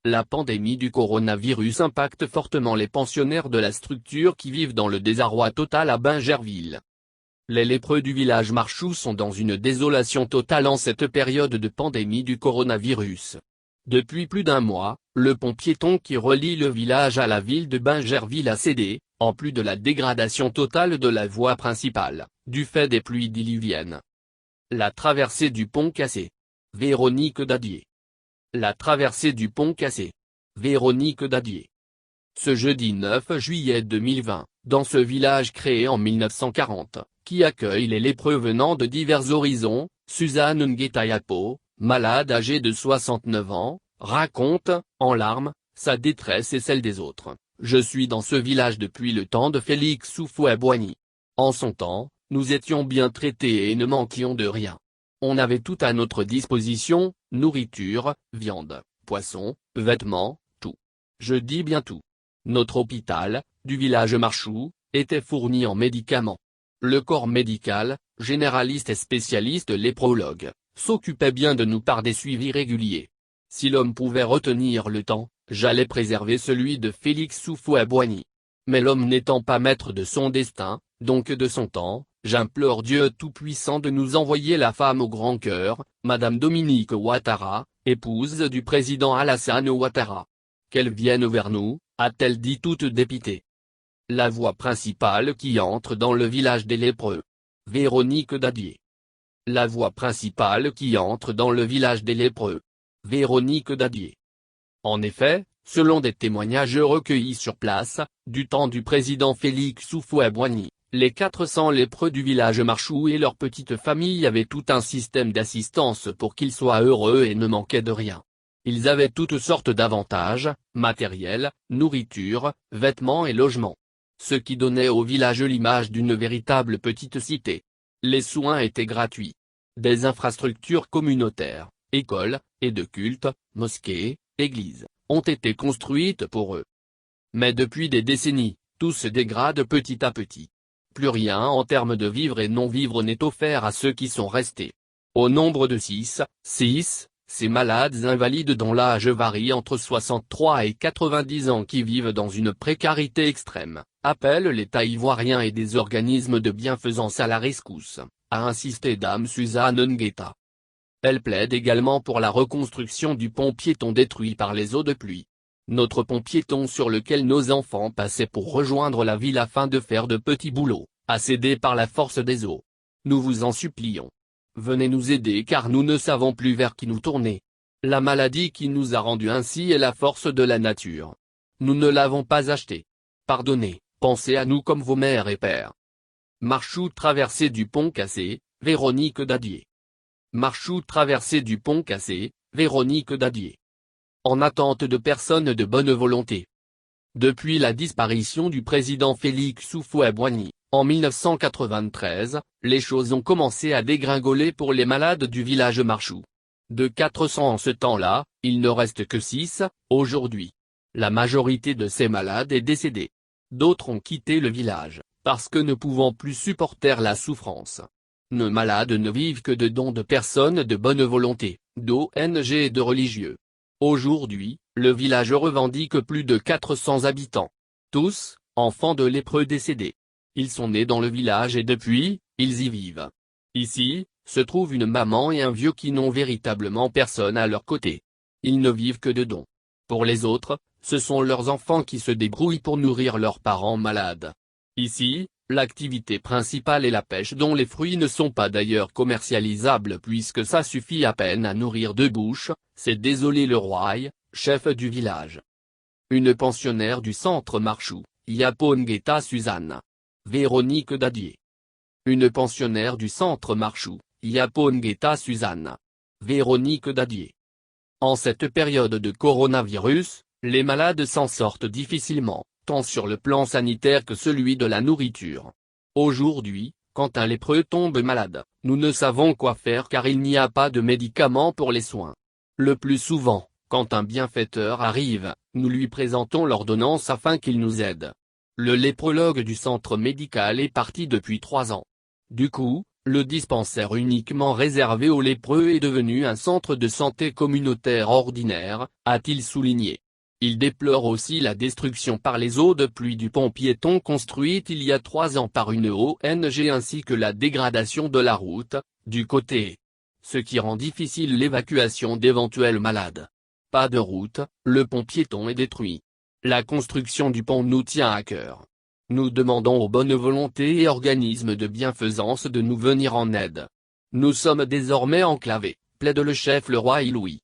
La pandémie du coronavirus impacte fortement les pensionnaires de la structure qui vivent dans le désarroi total à Bingerville. Les lépreux du village Marchou sont dans une désolation totale en cette période de pandémie du coronavirus. Depuis plus d'un mois, le pont piéton qui relie le village à la ville de Bingerville a cédé, en plus de la dégradation totale de la voie principale, du fait des pluies diluviennes. La traversée du pont cassé. Véronique Dadier. La traversée du pont cassé. Véronique Dadier. Ce jeudi 9 juillet 2020, dans ce village créé en 1940, qui accueille les lépreux venant de divers horizons, Suzanne Nguetayapo, malade âgée de 69 ans, raconte, en larmes, sa détresse et celle des autres. Je suis dans ce village depuis le temps de Félix Houphouët-Boigny. En son temps, nous étions bien traités et ne manquions de rien. On avait tout à notre disposition, nourriture, viande, poisson, vêtements, tout. Je dis bien tout. Notre hôpital, du village Marchou, était fourni en médicaments. Le corps médical, généraliste et spécialiste léprologue, s'occupait bien de nous par des suivis réguliers. Si l'homme pouvait retenir le temps, j'allais préserver celui de Félix Houphouët-Boigny. Mais l'homme n'étant pas maître de son destin, donc de son temps, j'implore Dieu Tout-Puissant de nous envoyer la femme au grand cœur, Madame Dominique Ouattara, épouse du président Alassane Ouattara. Qu'elle vienne vers nous, a-t-elle dit toute dépitée. La voie principale qui entre dans le village des lépreux. Véronique Dadier. La voie principale qui entre dans le village des lépreux. Véronique Dadier. En effet, selon des témoignages recueillis sur place, du temps du président Félix Houphouët-Boigny, les 400 lépreux du village Marchou et leurs petites familles avaient tout un système d'assistance pour qu'ils soient heureux et ne manquaient de rien. Ils avaient toutes sortes d'avantages, matériel, nourriture, vêtements et logements. Ce qui donnait au village l'image d'une véritable petite cité. Les soins étaient gratuits. Des infrastructures communautaires, écoles, et de culte, mosquées, églises, ont été construites pour eux. Mais depuis des décennies, tout se dégrade petit à petit. Plus rien en termes de vivre et non-vivre n'est offert à ceux qui sont restés. Au nombre de 6, ces malades invalides dont l'âge varie entre 63 et 90 ans qui vivent dans une précarité extrême, appellent l'État ivoirien et des organismes de bienfaisance à la rescousse, a insisté Dame Suzanne Ngueta. Elle plaide également pour la reconstruction du pont piéton détruit par les eaux de pluie. Notre pont piéton sur lequel nos enfants passaient pour rejoindre la ville afin de faire de petits boulots, a cédé par la force des eaux. Nous vous en supplions. Venez nous aider car nous ne savons plus vers qui nous tourner. La maladie qui nous a rendus ainsi est la force de la nature. Nous ne l'avons pas achetée. Pardonnez, pensez à nous comme vos mères et pères. Marchou traversée du pont cassé, Véronique Dadier. Marchou traversée du pont cassé, Véronique Dadier. En attente de personnes de bonne volonté. Depuis la disparition du président Félix Houphouët-Boigny, en 1993, les choses ont commencé à dégringoler pour les malades du village Marchou. De 400 en ce temps-là, il ne reste que 6, aujourd'hui. La majorité de ces malades est décédée. D'autres ont quitté le village, parce que ne pouvant plus supporter la souffrance. Nos malades ne vivent que de dons de personnes de bonne volonté, d'ONG et de religieux. Aujourd'hui, le village revendique plus de 400 habitants. Tous, enfants de lépreux décédés. Ils sont nés dans le village et depuis, ils y vivent. Ici, se trouve une maman et un vieux qui n'ont véritablement personne à leur côté. Ils ne vivent que de dons. Pour les autres, ce sont leurs enfants qui se débrouillent pour nourrir leurs parents malades. Ici, l'activité principale est la pêche dont les fruits ne sont pas d'ailleurs commercialisables puisque ça suffit à peine à nourrir 2 bouches, c'est désolé le roi, chef du village. Une pensionnaire du centre Marchou, Yapo Ngueta Suzanne. Véronique Dadier. Une pensionnaire du centre Marchou, Yapo Ngueta Suzanne. Véronique Dadier. En cette période de coronavirus, les malades s'en sortent difficilement, tant sur le plan sanitaire que celui de la nourriture. Aujourd'hui, quand un lépreux tombe malade, nous ne savons quoi faire car il n'y a pas de médicaments pour les soins. Le plus souvent, quand un bienfaiteur arrive, nous lui présentons l'ordonnance afin qu'il nous aide. Le léprologue du centre médical est parti depuis 3 ans. Du coup, Le dispensaire uniquement réservé aux lépreux est devenu un centre de santé communautaire ordinaire, a-t-il souligné. Il déplore aussi la destruction par les eaux de pluie du pont piéton construite il y a 3 ans par une ONG ainsi que la dégradation de la route, du côté. Ce qui rend difficile l'évacuation d'éventuels malades. Pas de route, le pont piéton est détruit. La construction du pont nous tient à cœur. Nous demandons aux bonnes volontés et organismes de bienfaisance de nous venir en aide. Nous sommes désormais enclavés, plaide le chef Leroy Louis.